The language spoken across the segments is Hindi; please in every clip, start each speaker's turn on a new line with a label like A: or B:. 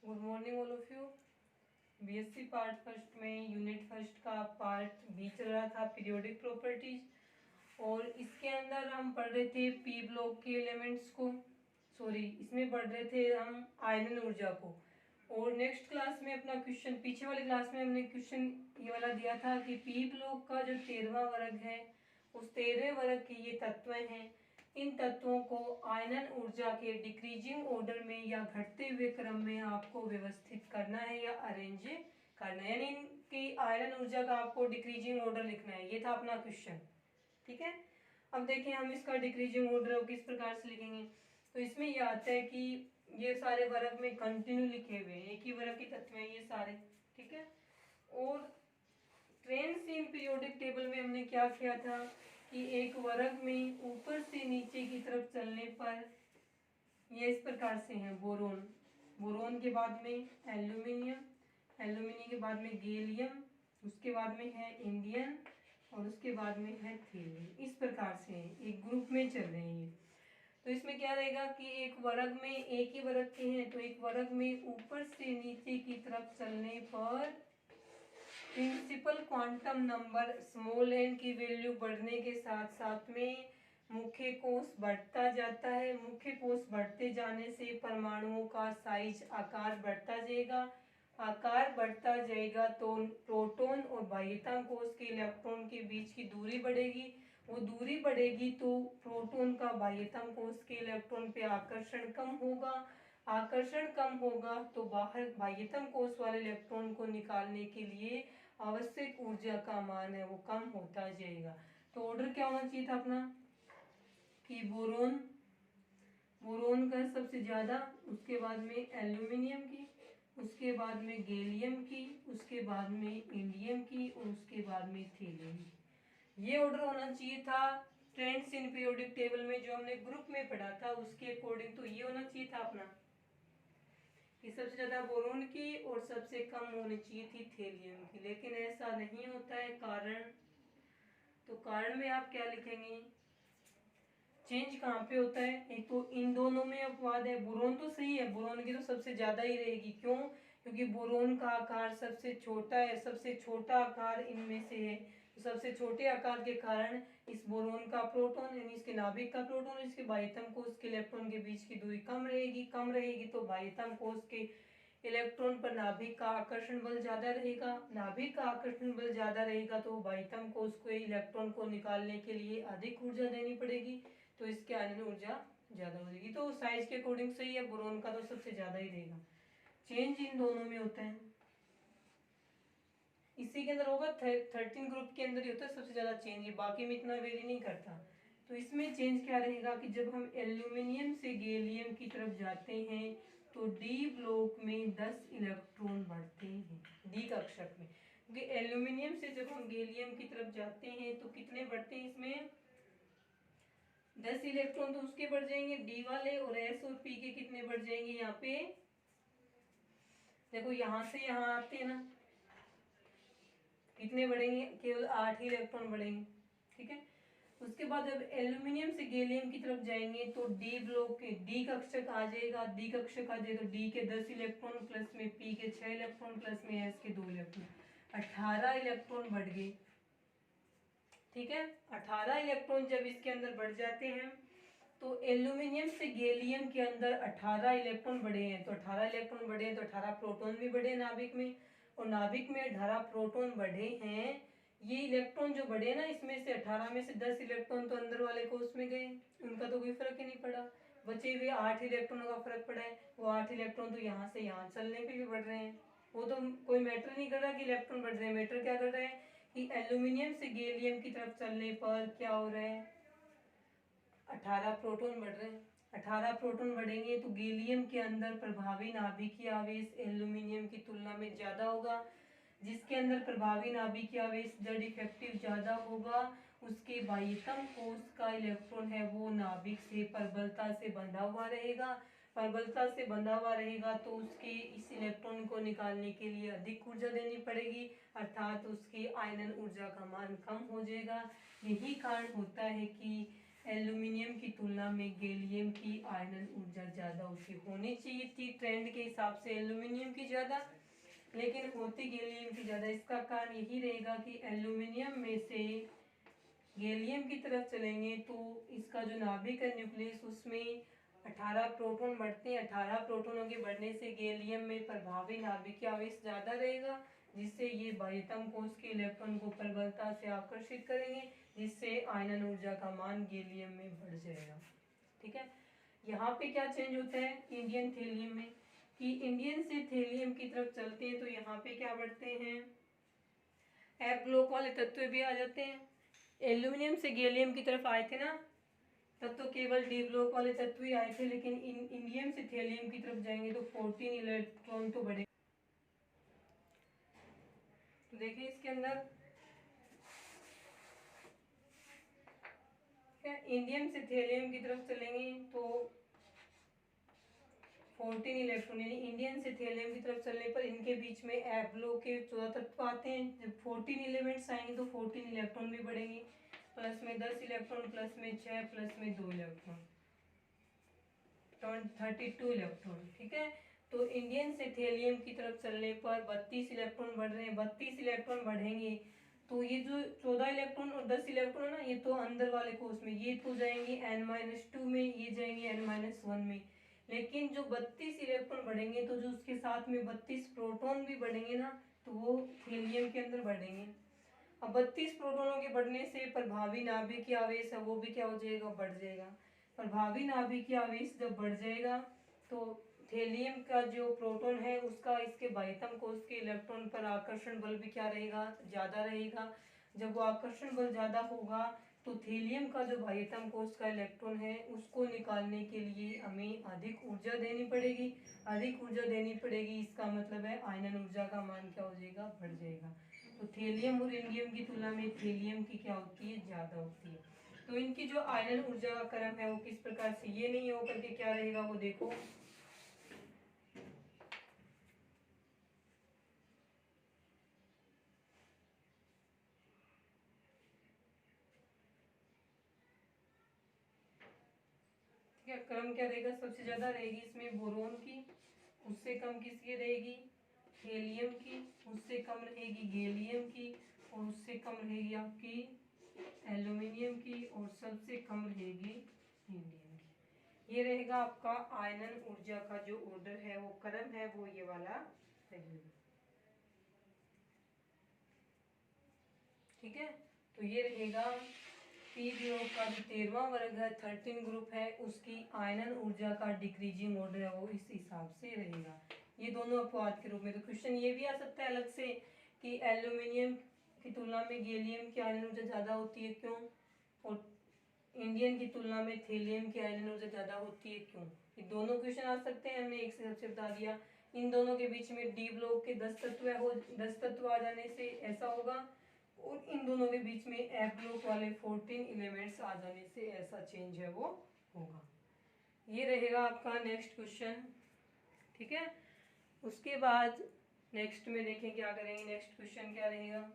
A: Good morning all of you. BSc part first में यूनिट फर्स्ट का पार्ट बी चल रहा था, पीरियोडिक प्रॉपर्टीज, और इसके अंदर हम पढ़ रहे थे पी ब्लॉक के एलिमेंट्स को। इसमें पढ़ रहे थे हम आयनन ऊर्जा को। और नेक्स्ट क्लास में अपना क्वेश्चन, पीछे वाली क्लास में हमने क्वेश्चन ये वाला दिया था कि पी ब्लॉक का जो 13वां वर्ग है, उस 13वें वर्ग के ये तत्व हैं। इन तत्वों को आयनन ऊर्जा के डिक्रीजिंग ऑर्डर में या घटते हुए क्रम में आपको व्यवस्थित करना है या अरेंज करना है, यानी इनकी आयनन ऊर्जा का आपको डिक्रीजिंग ऑर्डर लिखना है। ये था अपना क्वेश्चन, ठीक है। अब देखें हम इसका डिक्रीजिंग ऑर्डर किस प्रकार से लिखेंगे। तो इसमें ये आता है कि ये सारे वर्ग में कंटिन्यू लिखे हुए हैं, एक ही वर्ग के तत्व हैं ये सारे, ठीक है। और ट्रेंड्स इन पीरियोडिक टेबल में हमने क्या किया था कि एक वर्ग में ऊपर से नीचे की तरफ चलने पर ये इस प्रकार से है। बोरोन, बोरोन के बाद में एल्यूमिनियम, एल्यूमिनियम के बाद में गैलियम, उसके बाद में है इंडियम, और उसके बाद में है थीलियम। इस प्रकार से एक ग्रुप में चल रहे हैं। तो इसमें क्या रहेगा कि एक वर्ग में एक ही वर्ग के हैं, तो एक वर्ग में ऊपर से नीचे की तरफ चलने पर principal quantum number small n की वैल्यू बढ़ने के साथ साथ में मुख्य कोश बढ़ता जाता है। मुख्य कोश बढ़ते जाने से परमाणुओं का साइज, आकार बढ़ता जाएगा। आकार बढ़ता जाएगा तो प्रोटॉन और बाह्यतम कोश के इलेक्ट्रॉन के बीच की दूरी बढ़ेगी। वो दूरी बढ़ेगी तो प्रोटॉन का बाह्यतम कोश के इलेक्ट्रॉन पे आकर्षण कम होगा। आकर्षण कम होगा तो बाहर बाह्यतम कोश वाले इलेक्ट्रॉन को निकालने के लिए आवश्यक ऊर्जा का मान है वो कम होता जाएगा। तो ऑर्डर क्या होना चाहिए था अपना कि बोरोन, बोरोन का सबसे ज्यादा, उसके बाद में एल्यूमिनियम की, उसके बाद में गैलियम की, उसके बाद में इंडियम की, और उसके बाद में थीलियम की। ये ऑर्डर होना चाहिए था ट्रेंड्स इन पीरियोडिक टेबल में, जो हमने ग्रुप में पढ़ा था उसके अकॉर्डिंग। तो ये होना चाहिए था अपना कि सबसे ज्यादा बोरोन की और सबसे कम होनी चाहिए थी थीलियम की, लेकिन ऐसा नहीं होता है। कारण, तो कारण में आप क्या लिखेंगे, चेंज कहाँ पे होता है। एक तो इन दोनों में अपवाद है। बोरोन तो सही है, बोरोन की तो सबसे ज्यादा ही रहेगी। क्यों? क्योंकि बोरोन का आकार सबसे छोटा है, सबसे छोटा आकार इनमें से है। तो सबसे छोटे आकार के कारण इस बोरोन का प्रोटॉन, यानी इसके नाभिक का प्रोटॉन, इसके बाह्यतम कोश के इलेक्ट्रॉन के बीच की दूरी कम रहेगी। कम रहेगी तो बाह्यतम कोश के इलेक्ट्रॉन पर नाभिक का आकर्षण बल ज्यादा रहेगा। नाभिक का आकर्षण बल ज्यादा रहेगा तो बाह्यतम कोश को इलेक्ट्रॉन को निकालने के लिए अधिक ऊर्जा देनी पड़ेगी, तो इसके आयनन ऊर्जा ज्यादा हो जाएगी। तो साइज के अकॉर्डिंग सही है, बोरोन का तो सबसे ज्यादा ही रहेगा। चेंज इन दोनों में होता है, इसी के अंदर होगा 13 ग्रुप के अंदर ही होता है सबसे ज्यादा चेंज, बाकी में इतना वेरी नहीं करता। तो इसमें चेंज क्या रहेगा कि जब हम एल्यूमिनियम से गैलियम की तरफ जाते हैं तो डी ब्लॉक में 10 इलेक्ट्रॉन बढ़ते हैं, डी कक्षक में। क्योंकि एल्यूमिनियम से जब हम गैलियम की तरफ जाते हैं तो कितने बढ़ते हैं, इसमें 10 इलेक्ट्रॉन तो उसके बढ़ जाएंगे डी वाले, और एस और पी के कितने बढ़ जाएंगे यहाँ पे। देखो यहाँ से यहाँ आते हैं ना, कितने बढ़ेंगे, केवल 8 ही इलेक्ट्रॉन बढ़ेंगे, ठीक है। उसके बाद जब एल्यूमिनियम से गैलियम की तरफ जाएंगे तो डी ब्लॉक के डी कक्षक आ जाएगा। डी कक्षक आ जाएगा, डी के 10 इलेक्ट्रॉन प्लस में पी के 6 इलेक्ट्रॉन प्लस में एस के 2 इलेक्ट्रॉन, 18 इलेक्ट्रॉन बढ़ गए, ठीक है। 18 इलेक्ट्रॉन जब इसके अंदर बढ़ जाते हैं तो एल्यूमिनियम से गैलियम के अंदर 18 इलेक्ट्रॉन बढ़े हैं, तो 18 इलेक्ट्रॉन बढ़े हैं तो 18 प्रोटॉन भी बढ़े नाभिक में, और नाभिक में 18 प्रोटॉन बढ़े हैं। ये इलेक्ट्रॉन जो बढ़े ना, इसमें से 18 में से 10 इलेक्ट्रॉन तो अंदर वाले कोष में गए, उनका तो कोई फर्क ही नहीं पड़ा। बचे हुए 8 इलेक्ट्रॉनों का फर्क पड़ा है। वो 8 इलेक्ट्रॉन तो यहाँ से यहाँ चलने पे भी बढ़ रहे हैं, वो तो कोई मैटर नहीं कर रहा कि इलेक्ट्रॉन बढ़ रहे हैं। मैटर क्या कर रहे हैं कि एल्यूमिनियम से गैलियम की तरफ चलने पर क्या हो रहा है, 18 प्रोटॉन बढ़ रहे हैं। 18 प्रोटॉन बढ़ेंगे तो गैलियम के अंदर प्रभावी नाभिकीय आवेश एल्यूमिनियम की तुलना में ज्यादा होगा। जिसके अंदर प्रभावी नाभिकीय आवेश जेड इफेक्टिव ज्यादा होगा, उसके बाह्यतम कोश का इलेक्ट्रॉन है वो नाभिक से प्रबलता से बंधा हुआ रहेगा। प्रबलता से बंधा हुआ रहेगा तो उसके इस इलेक्ट्रॉन को निकालने के लिए अधिक ऊर्जा देनी पड़ेगी, अर्थात उसकी आयनन ऊर्जा का मान कम हो जाएगा। यही कारण होता है कि एल्यूमिनियम की तुलना में गैलियम की आयनन ऊर्जा ज़्यादा होनी चाहिए थी ट्रेंड के हिसाब से एल्यूमिनियम की ज़्यादा, लेकिन होती गैलियम की ज़्यादा। इसका कारण यही रहेगा कि एल्यूमिनियम में से गैलियम की तरफ चलेंगे तो इसका जो नाभिक है न्यूक्लियस, उसमें 18 प्रोटॉन बढ़ते हैं। 18 प्रोटॉनों के बढ़ने से गैलियम में प्रभावी नाभिकीय आवेश ज़्यादा रहेगा, जिससे ये बाह्यतम कोश के इलेक्ट्रॉन को प्रबलता से आकर्षित करेंगे, जिससे आयनन ऊर्जा का मान गैलियम में बढ़ जाएगा। ठीक है, यहाँ पे क्या चेंज होता है इंडियन थेलियम में कि इंडियन से थेलियम की तरफ चलते हैं तो यहाँ पे क्या बढ़ते हैं, एफ ब्लॉक वाले तत्व भी आ जाते हैं। एल्यूमिनियम से गैलियम की तरफ आए थे ना, तब तो केवल डी ब्लॉक वाले तत्व ही आए थे, लेकिन इंडियम से थेलियम की तरफ जाएंगे तो 14 इलेक्ट्रॉन तो बढ़े। तो देखिए इसके अंदर इंडियम से थेलियम की तरफ चलेंगे तो 14 इलेक्ट्रॉन, यानी इंडियन से थेलियम की तरफ चलने पर इनके बीच में एफ ब्लॉक के 14 तत्व आते हैं। जब 14 एलिमेंट्स आएंगे तो 14 इलेक्ट्रॉन भी बढ़ेंगे, प्लस में 10 इलेक्ट्रॉन, प्लस में 6, प्लस में 2 इलेक्ट्रॉन, 32 इलेक्ट्रॉन। ठीक है, तो इंडियन से थेलियम की तरफ चलने पर 32 इलेक्ट्रॉन बढ़ रहे हैं। 32 इलेक्ट्रॉन बढ़ेंगे तो ये जो 14 इलेक्ट्रॉन और 10 इलेक्ट्रॉन है ना, ये तो अंदर वाले कोष में, ये तो जाएंगे n-2 में, ये जाएंगे n-1 में। लेकिन जो 32 इलेक्ट्रॉन बढ़ेंगे तो जो उसके साथ में 32 प्रोटॉन भी बढ़ेंगे ना, तो वो थेलियम के अंदर बढ़ेंगे। अब 32 प्रोटॉनों के बढ़ने से प्रभावी नाभिकीय आवेश है वो भी क्या हो जाएगा, बढ़ जाएगा। प्रभावी नाभिकीय आवेश जब बढ़ जाएगा तो थेलियम का जो प्रोटॉन है उसका इसके बाह्यतम कोश के इलेक्ट्रॉन पर आकर्षण बल भी क्या रहेगा, ज़्यादा रहेगा। जब वो आकर्षण बल ज़्यादा होगा तो थेलियम का जो बाह्यतम कोश का इलेक्ट्रॉन है उसको निकालने के लिए हमें अधिक ऊर्जा देनी पड़ेगी। अधिक ऊर्जा देनी पड़ेगी, इसका मतलब है आयनन ऊर्जा का मान क्या हो जाएगा, बढ़ जाएगा। तो थेलियम और इंडियम की तुलना में थेलियम की क्या होती है, ज़्यादा होती है। तो इनकी जो आयनन ऊर्जा का क्रम है वो किस प्रकार से, ये नहीं होकर के क्या रहेगा वो देखो। क्या क्रम क्या रहेगा, सबसे ज्यादा रहेगी इसमें बोरोन की, उससे कम किसकी रहेगी, हेलियम की, उससे कम रहेगी गैलियम की, और उससे कम रहेगी आपकी एल्यूमिनियम की, और सबसे कम रहेगी इंडियम की। ये रहेगा आपका आयनन ऊर्जा का जो ऑर्डर है, वो क्रम है, वो ये वाला रहेगा। ठीक है, तो ये रहेगा पी ब्लॉक का जो 13वां वर्ग है, 13 ग्रुप है, उसकी आयनन ऊर्जा का डिक्रीजिंग ऑर्डर है वो इस हिसाब से रहेगा। ये दोनों अपवाद के रूप में। तो क्वेश्चन ये भी आ सकता है अलग से कि एल्यूमिनियम की तुलना में गैलियम की आयनन ऊर्जा ज़्यादा होती है क्यों, और इंडियन की तुलना में थेलियम की आयनन ऊर्जा ज़्यादा होती है क्यों। ये दोनों क्वेश्चन आ सकते हैं, हमने एक से सबसे बता दिया। इन दोनों के बीच में डी ब्लॉक के 10 तत्व है, वो 10 तत्व आ जाने से ऐसा होगा, और इन दोनों के बीच में एफ ब्लॉक वाले 14 एलिमेंट्स आ जाने से ऐसा चेंज है वो होगा। ये रहेगा आपका नेक्स्ट क्वेश्चन। ठीक है, उसके बाद नेक्स्ट में देखें क्या करेंगे, नेक्स्ट क्वेश्चन क्या रहेगा।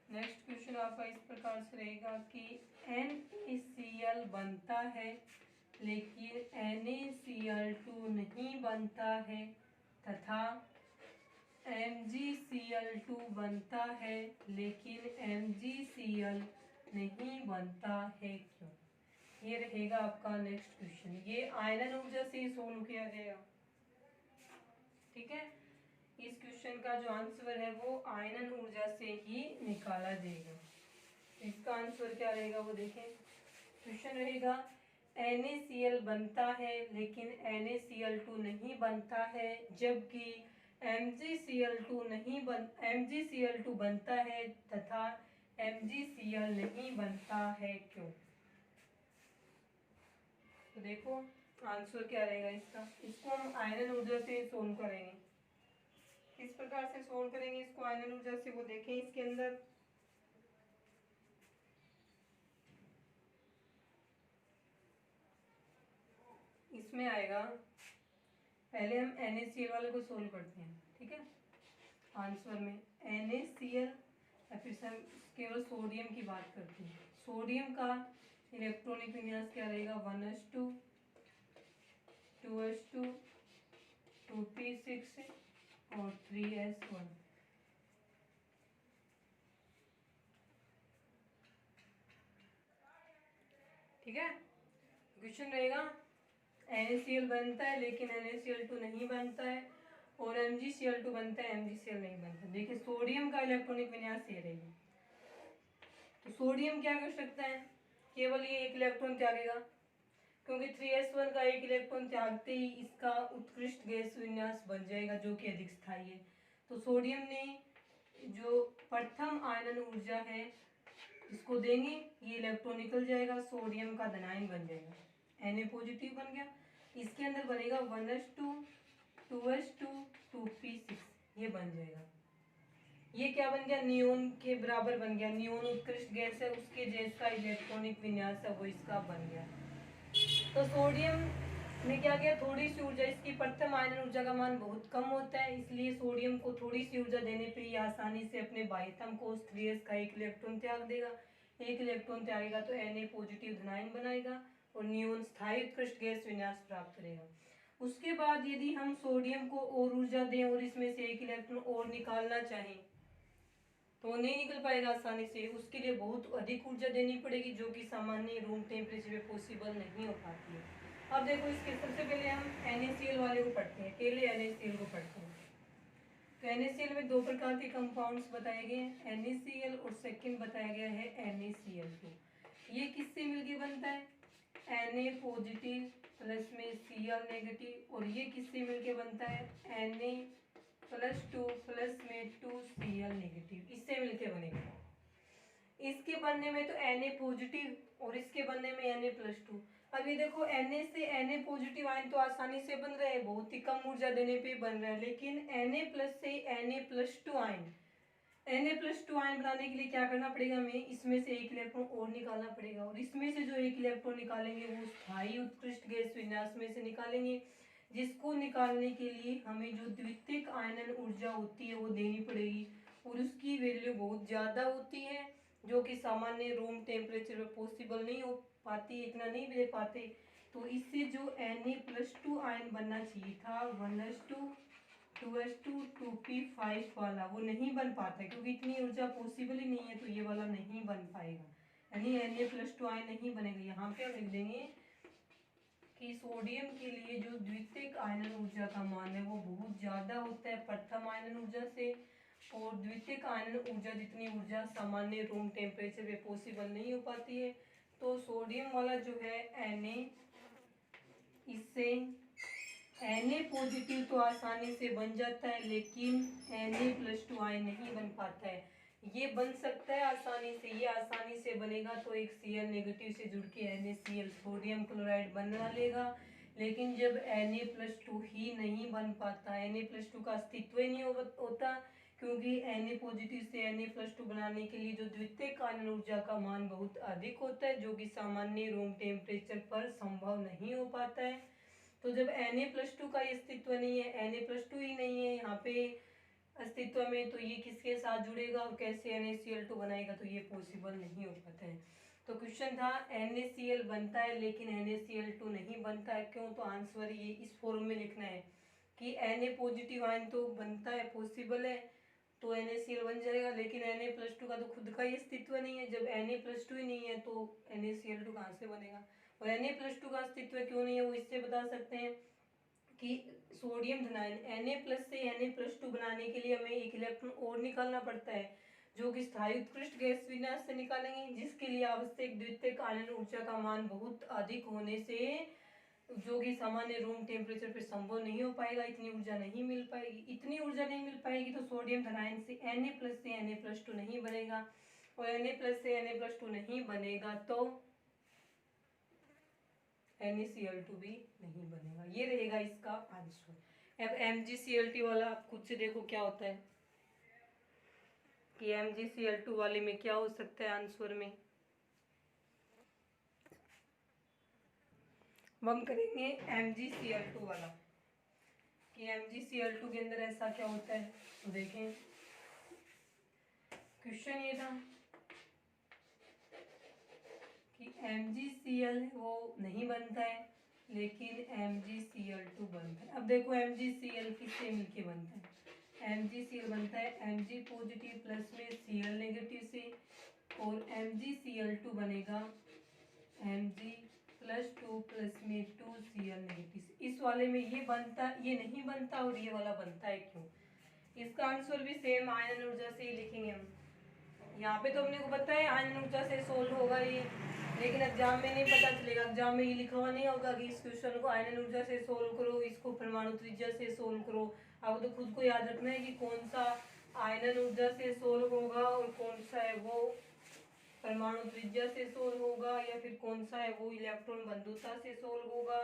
A: नेक्स्ट क्वेश्चन आपका इस प्रकार से रहेगा कि NaCl बनता है लेकिन NaCl2 नहीं बनता है, तथा MgCl2 बनता है लेकिन MgCl नहीं बनता है क्यों। ये रहेगा आपका नेक्स्ट क्वेश्चन। ये आयनन ऊर्जा से सोल्व किया गया। ठीक है, इस क्वेश्चन का जो आंसर है वो आयनन ऊर्जा से ही निकाला जाएगा। इसका आंसर क्या रहेगा वो देखें। क्वेश्चन रहेगा NaCl बनता है लेकिन NaCl2 नहीं बनता है, जबकि MgCl2 बनता है तथा MgCl नहीं बनता है क्यों। तो देखो आंसर क्या रहेगा इसका। इसको हम आयनन ऊर्जा से सोल्व करेंगे। किस प्रकार से सोल्व करेंगे इसको आयनन ऊर्जा से, वो देखें। इसके अंदर इसमें आएगा पहले हम NaCl वाले को सोल्व करते हैं, ठीक है। आंसर में NaCl या फिर हम केवल सोडियम की बात करते हैं। सोडियम का इलेक्ट्रॉनिक विन्यास क्या रहेगा, 1s2 2s2 2p6 और 3s1। ठीक है, क्वेश्चन रहेगा NaCl बनता है लेकिन NaCl2 नहीं बनता है, और MgCl2 बनता है, MgCl नहीं बनता। देखिए सोडियम का इलेक्ट्रॉनिक विन्यास ये रहेगा, तो सोडियम क्या कर सकता है, केवल ये एक इलेक्ट्रॉन त्यागेगा, क्योंकि 3s1 का एक इलेक्ट्रॉन त्यागते ही इसका उत्कृष्ट गैस विन्यास बन जाएगा जो कि अधिक स्थायी है। तो सोडियम ने जो प्रथम आयनन ऊर्जा है इसको देंगे, ये इलेक्ट्रॉन निकल जाएगा, सोडियम का धनायन बन जाएगा, Na पॉजिटिव बन गया। इसके अंदर बनेगा 1s2 2s2 2p6, ये बन जाएगा। ये क्या बन गया, नियोन के बराबर बन गया। नियोन उत्कृष्ट गैस है, उसके जैसा इलेक्ट्रॉनिक विन्यास है वो इसका बन गया। तो सोडियम में क्या किया, थोड़ी सी ऊर्जा, इसकी प्रथम आयनन ऊर्जा का मान बहुत कम होता है, इसलिए सोडियम को थोड़ी सी ऊर्जा देने पर ये आसानी से अपने बाह्यतम कोष 3s का एक इलेक्ट्रॉन त्याग देगा। एक इलेक्ट्रॉन त्यागेगा तो Na पॉजिटिव धनायन बनाएगा और नियोन स्थायी उत्कृष्ट गैस विन्यास प्राप्त करेगा। उसके बाद यदि हम सोडियम को और ऊर्जा दें और इसमें से एक इलेक्ट्रॉन और निकालना चाहें तो नहीं निकल पाएगा आसानी से, उसके लिए बहुत अधिक ऊर्जा देनी पड़ेगी जो कि सामान्य रूम टेम्परेचर में पॉसिबल नहीं हो पाती है। अब देखो इसके सबसे पहले हम NaCl वाले को पढ़ते हैं, पहले NaCl को पढ़ते हैं। तो NaCl में दो प्रकार के कंपाउंड्स बताए गए हैं, NaCl और सेकंड बताया गया है NaCl2। ये किससे मिलके बनता है, Na पॉजिटिव प्लस में Cl नेगेटिव, और ये किससे मिलके बनता है, Na+2 प्लस में 2Cl नेगेटिव, इससे मिलके बनेगा। इसके बनने में तो Na पॉजिटिव और इसके बनने में Na+2। अब ये देखो Na से Na पॉजिटिव आयन तो आसानी से बन रहे हैं, बहुत ही कम ऊर्जा देने पे बन रहा है, लेकिन Na+ से Na+2 आयन बनाने के लिए क्या करना पड़ेगा, हमें इसमें से एक इलेक्ट्रॉन और निकालना पड़ेगा, और इसमें से जो एक इलेक्ट्रॉन निकालेंगे वो स्थायी उत्कृष्ट गैस विन्यास में से निकालेंगे, जिसको निकालने के लिए हमें जो द्वितीयक आयनन ऊर्जा होती है वो देनी पड़ेगी, और उसकी वैल्यू बहुत ज़्यादा होती है जो कि सामान्य रूम टेम्परेचर में पॉसिबल नहीं हो पाती, इतना नहीं दे पाते। तो इससे जो Na+2 आयन बनना चाहिए था 1s2 2s2 2p5 वाला, वो नहीं बन पाता है क्योंकि इतनी ऊर्जा पॉसिबल ही नहीं है, तो ये वाला नहीं बन पाएगा, यानी Na+2 आयन नहीं बनेगा। यहाँ पे हम लिख देंगे कि सोडियम के लिए जो द्वितीयक आयनन ऊर्जा का मान है वो बहुत ज़्यादा होता है प्रथम आयनन ऊर्जा से, और द्वितीयक आयनन ऊर्जा जितनी ऊर्जा सामान्य रूम टेम्परेचर में पॉसिबल नहीं हो पाती है। तो सोडियम वाला जो है Na, इससे Na पॉजिटिव तो आसानी से बन जाता है लेकिन Na+2 आयन नहीं बन पाता है। ये बन सकता है आसानी से, ये आसानी से बनेगा तो एक Cl नेगेटिव से जुड़ के NaCl सोडियम क्लोराइड बना लेगा, लेकिन जब Na+2 ही नहीं बन पाता, Na+2 का अस्तित्व ही नहीं होता, क्योंकि Na पॉजिटिव से Na+2 बनाने के लिए जो द्वितीयक आयनन ऊर्जा का मान बहुत अधिक होता है जो कि सामान्य रूम टेम्परेचर पर संभव नहीं हो पाता है। तो जब Na+2 का अस्तित्व नहीं है, Na+2 ही नहीं है यहाँ पे अस्तित्व में, तो ये किसके साथ जुड़ेगा और कैसे NaCl2 बनाएगा, तो ये पॉसिबल नहीं हो पाता है। तो क्वेश्चन था NaCl बनता है लेकिन NaCl2 नहीं बनता है, क्यों, तो आंसर ये इस फॉर्म में लिखना है कि Na पॉजिटिव आयन तो बनता है, पॉसिबल है, तो NaCl बन जाएगा, लेकिन Na+2 का तो खुद का ही अस्तित्व नहीं है। जब Na+2 ही नहीं है तो NaCl2 कहाँ से बनेगा, और Na+2 का अस्तित्व क्यों नहीं है वो इससे बता सकते हैं कि सोडियम धनायन Na+ से Na+2 बनाने के लिए हमें एक इलेक्ट्रॉन और निकालना पड़ता है जो कि स्थायी उत्कृष्ट गैस विन्यास से निकालेंगे, जिसके लिए आवश्यक द्वितीयक आयनन ऊर्जा का मान बहुत अधिक होने से जो कि सामान्य रूम टेम्परेचर पर संभव नहीं हो पाएगा, इतनी ऊर्जा नहीं मिल पाएगी। इतनी ऊर्जा नहीं मिल पाएगी तो सोडियम धनायन से Na+ से Na+2 नहीं बनेगा, और Na+ से Na+2 नहीं बनेगा तो NaCl2 भी नहीं बनेगा। ये रहेगा इसका आंसर। अब MgCl2 वाला आप खुद से देखो क्या होता है कि MgCl2 वाले में क्या हो सकता है आंसर में। हम करेंगे MgCl2 वाला। कि MgCl2 के अंदर ऐसा क्या होता है। तो देखें क्वेश्चन ये था कि MgCl वो नहीं बनता है लेकिन MgCl2 बनता है। अब देखो MgCl किससे मिलके बनता है। MgCl बनता है Mg पॉजिटिव प्लस में Cl नेगेटिव से, और MgCl2 बनेगा Mg प्लस 2 प्लस में 2Cl नेगेटिव से। इस वाले में ये बनता, ये नहीं बनता, और ये वाला बनता है क्यों। इसका आंसर भी सेम आयन ऊर्जा से ही लिखेंगे हम। यहाँ पे तो अपने को पता है आयन ऊर्जा से सोल्व होगा ये, लेकिन एग्जाम में नहीं पता चलेगा। एग्जाम में ये लिखा हुआ नहीं होगा कि इस क्वेश्चन को आयन ऊर्जा से सोल्व करो, इसको परमाणु त्रिज्या से सोल्व करो। आपको तो खुद को याद रखना है कि कौन सा आयन ऊर्जा से सोल्व होगा और कौन सा है वो परमाणु त्रिज्या से सोल्व होगा, या फिर कौन सा है वो इलेक्ट्रॉन बंधुता से सोल्व होगा,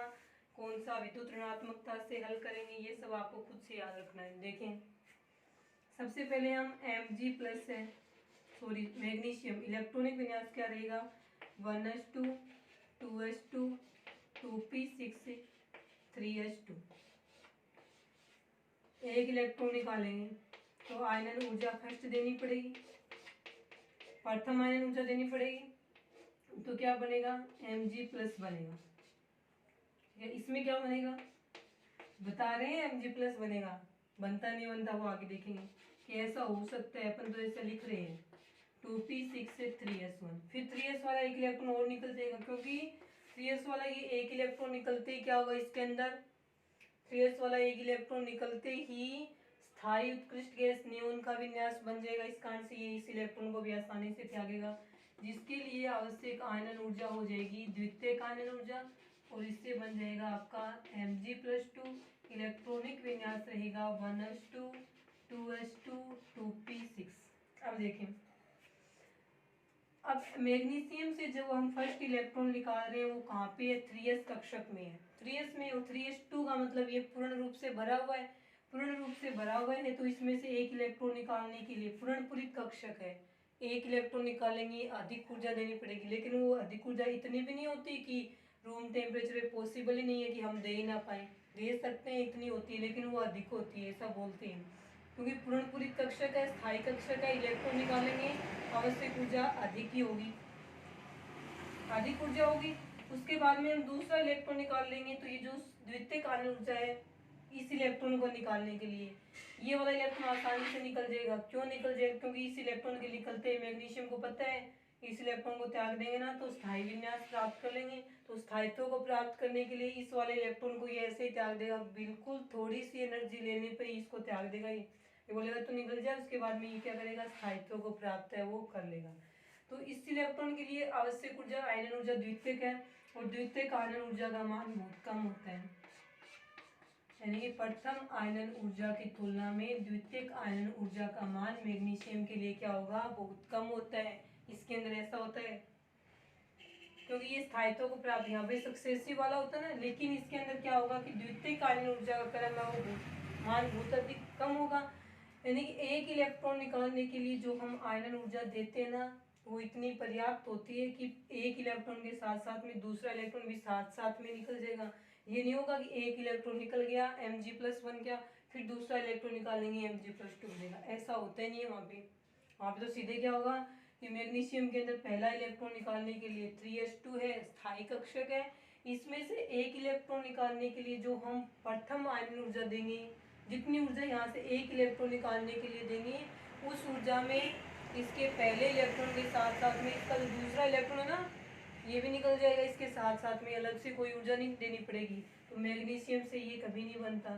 A: कौन सा विद्युत ऋणात्मकता से हल करेंगे। ये सब आपको खुद से याद रखना है। देखें सबसे पहले हम Mg प्लस है, सॉरी मैग्नीशियम, इलेक्ट्रॉनिक विन्यास क्या रहेगा 1s2 2s2 2p6 3s2। एक इलेक्ट्रॉन निकालेंगे तो आयनन ऊर्जा फर्स्ट देनी पड़ेगी, प्रथम आयनन ऊर्जा देनी पड़ेगी। तो क्या बनेगा Mg प्लस बनेगा। इसमें क्या बनेगा बता रहे हैं Mg प्लस बनेगा, बनता नहीं बनता वो आगे देखेंगे कि ऐसा हो सकता है। अपन तो ऐसा लिख रहे हैं 2p6 से 3s1। फिर 3s वाला एक इलेक्ट्रॉन और निकल जाएगा, क्योंकि 3s वाला ये एक इलेक्ट्रॉन निकलते ही क्या होगा इसके अंदर, 3s वाला एक इलेक्ट्रॉन निकलते ही स्थायी उत्कृष्ट गैस नियोन का विन्यास बन जाएगा। इस कारण से ये इस इलेक्ट्रॉन को भी आसानी से त्यागेगा, जिसके लिए आवश्यक आयनन ऊर्जा हो जाएगी द्वितीयक आयनन ऊर्जा, और इससे बन जाएगा आपका Mg+2। इलेक्ट्रॉनिक विन्यास रहेगा 1s2 2s2 2p6। अब देखें, अब मैग्नीशियम से जब हम फर्स्ट इलेक्ट्रॉन निकाल रहे हैं वो कहाँ पे है 3s कक्षक में है, 3s में, और 3s2 का मतलब ये पूर्ण रूप से भरा हुआ है। पूर्ण रूप से भरा हुआ है तो इसमें से एक इलेक्ट्रॉन निकालने के लिए पूर्ण पूरित कक्षक है, एक इलेक्ट्रॉन निकालेंगे अधिक ऊर्जा देनी पड़ेगी, लेकिन वो अधिक ऊर्जा इतनी भी नहीं होती कि रूम टेम्परेचर पे पॉसिबल ही नहीं है कि हम दे ही ना पाए, दे सकते हैं इतनी होती है, लेकिन वो अधिक होती है ऐसा बोलते हैं। क्योंकि पूर्ण पूरित कक्षक है, स्थायी कक्षक है, इलेक्ट्रॉन निकालेंगे आवश्यक ऊर्जा अधिक ही होगी, अधिक ऊर्जा होगी। उसके बाद में हम दूसरा इलेक्ट्रॉन निकाल लेंगे तो ये जो द्वितीयक आयन ऊर्जा है इस इलेक्ट्रॉन को निकालने के लिए ये वाला इलेक्ट्रॉन आसानी से निकल जाएगा। क्यों निकल जाएगा, क्योंकि इस इलेक्ट्रॉन के निकलते मैग्नीशियम को पता है इस इलेक्ट्रॉन को त्याग देंगे ना तो स्थायी विन्यास प्राप्त कर लेंगे। तो स्थायित्व को प्राप्त करने के लिए इस वाले इलेक्ट्रॉन को ये ऐसे ही त्याग देगा, बिल्कुल थोड़ी सी एनर्जी लेने पर ही इसको त्याग देगा। ये बोलेगा तो निकल जाए, उसके बाद में ये क्या करेगा स्थायित्व को प्राप्त है वो कर लेगा। तो इस इलेक्ट्रॉन के लिए आवश्यक ऊर्जा आयनन ऊर्जा द्वितीयक है, और द्वितीयक आयनन ऊर्जा का मान बहुत कम होता है, यानी कि प्रथम आयनन ऊर्जा की तुलना में द्वितीयक आयनन ऊर्जा का मान मैग्नीशियम के लिए क्या होगा बहुत कम होता है। इसके अंदर ऐसा होता है क्योंकि ये स्थायित्व को प्राप्त यहाँ पे सक्सेसिव वाला होता है ना, लेकिन इसके अंदर क्या होगा कि द्वितीयक आयनन ऊर्जा का क्रम है वो मान बहुत अधिक कम होगा। यानी कि एक इलेक्ट्रॉन निकालने के लिए जो हम आयनन ऊर्जा देते हैं ना वो इतनी पर्याप्त होती है कि एक इलेक्ट्रॉन के साथ साथ में दूसरा इलेक्ट्रॉन भी साथ साथ में निकल जाएगा। ये नहीं होगा कि एक इलेक्ट्रॉन निकल गया Mg प्लस बन गया फिर दूसरा इलेक्ट्रॉन निकालेंगे Mg+2 बनेगा, ऐसा होता ही नहीं है। वहाँ पे तो सीधे क्या होगा कि मैग्नीशियम के अंदर पहला इलेक्ट्रॉन निकालने के लिए 3s2 है, स्थायी कक्षक है, इसमें से एक इलेक्ट्रॉन निकालने के लिए जो हम प्रथम आयनन ऊर्जा देंगे, जितनी ऊर्जा यहाँ से एक इलेक्ट्रॉन निकालने के लिए देंगे उस ऊर्जा में इसके पहले इलेक्ट्रॉन के साथ साथ में इसका जो दूसरा इलेक्ट्रॉन है ना ये भी निकल जाएगा, इसके साथ साथ में अलग से कोई ऊर्जा नहीं देनी पड़ेगी। तो मैग्नीशियम से ये कभी नहीं बनता,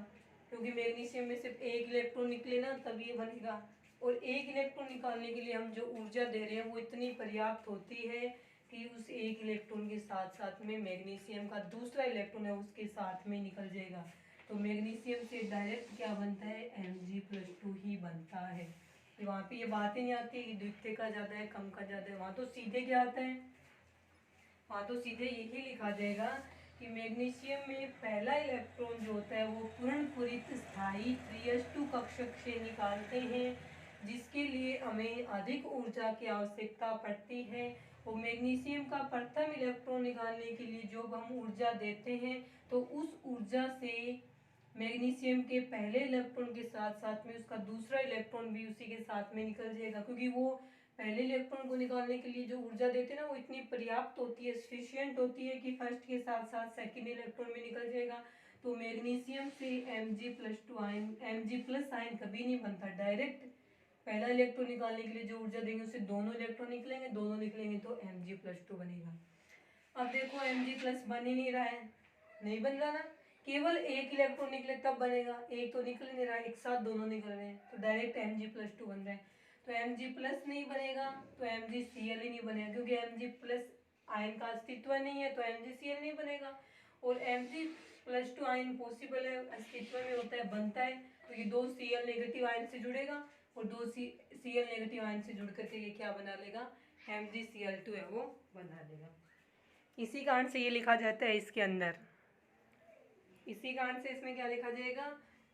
A: क्योंकि मैग्नीशियम में सिर्फ एक इलेक्ट्रॉन निकले ना तब ये बनेगा, और एक इलेक्ट्रॉन निकालने के लिए हम जो ऊर्जा दे रहे हैं वो इतनी पर्याप्त होती है कि उस एक इलेक्ट्रॉन के साथ साथ में मैग्नीशियम का दूसरा इलेक्ट्रॉन है उसके साथ में निकल जाएगा। तो मैग्नीशियम से डायरेक्ट क्या बनता है Mg+2 ही बनता है। वहाँ पे ये बात ही नहीं आती कि द्वितीय का ज़्यादा है कम का ज़्यादा है, वहाँ तो सीधे क्या आता है, वहाँ तो सीधे यही लिखा जाएगा कि मैग्नीशियम में पहला इलेक्ट्रॉन जो होता है वो पूर्ण पूरित स्थायी 3s2 कक्षक से निकालते हैं, जिसके लिए हमें अधिक ऊर्जा की आवश्यकता पड़ती है। और मैग्नीशियम का प्रथम इलेक्ट्रॉन निकालने के लिए जो हम ऊर्जा देते हैं तो उस ऊर्जा से मैग्नीशियम के पहले इलेक्ट्रॉन के साथ साथ में उसका दूसरा इलेक्ट्रॉन भी उसी के साथ में निकल जाएगा, क्योंकि वो पहले इलेक्ट्रॉन को निकालने के लिए जो ऊर्जा देते हैं ना वो इतनी पर्याप्त होती है, सफिशियंट होती है कि फर्स्ट के साथ साथ सेकेंड इलेक्ट्रॉन भी निकल जाएगा। तो मैग्नीशियम से Mg+2 आयन, Mg+ आयन कभी नहीं बनता। डायरेक्ट पहला इलेक्ट्रॉन निकालने के लिए जो ऊर्जा देंगे उससे दोनों इलेक्ट्रॉन निकलेंगे, दोनों निकलेंगे तो Mg+2 बनेगा। अब देखो Mg+ बन ही नहीं रहा है, नहीं बन रहा ना, केवल एक इलेक्ट्रॉन निकले तब बनेगा, एक तो निकल नहीं रहा, एक साथ दोनों निकल रहे हैं तो डायरेक्ट Mg+2 बन रहा है। तो Mg+ नहीं बनेगा तो MgCl ही नहीं बनेगा, क्योंकि Mg+ आयन का अस्तित्व नहीं है तो MgCl नहीं बनेगा। और Mg+2 आयन पॉसिबल है, अस्तित्व में होता है, बनता है तो ये दो Cl नेगेटिव आयन से जुड़ेगा और दो Cl नेगेटिव आयन से जुड़ करके ये क्या बना लेगा, MgCl2 है वो बना लेगा। इसी कारण से ये लिखा जाता है इसके अंदर, इसी कारण से इसमें क्या लिखा जाएगा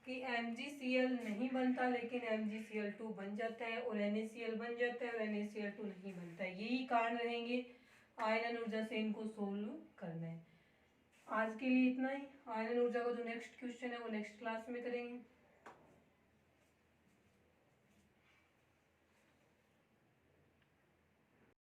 A: कि MgCl नहीं बनता लेकिन MgCl2 बन जाता है, और NaCl बन जाता है और NaCl2 नहीं बनता है। यही कारण रहेंगे आयनन ऊर्जा से इनको सोल्व करना है। आज के लिए इतना ही। आयनन ऊर्जा का जो नेक्स्ट क्वेश्चन है वो नेक्स्ट क्लास में करेंगे।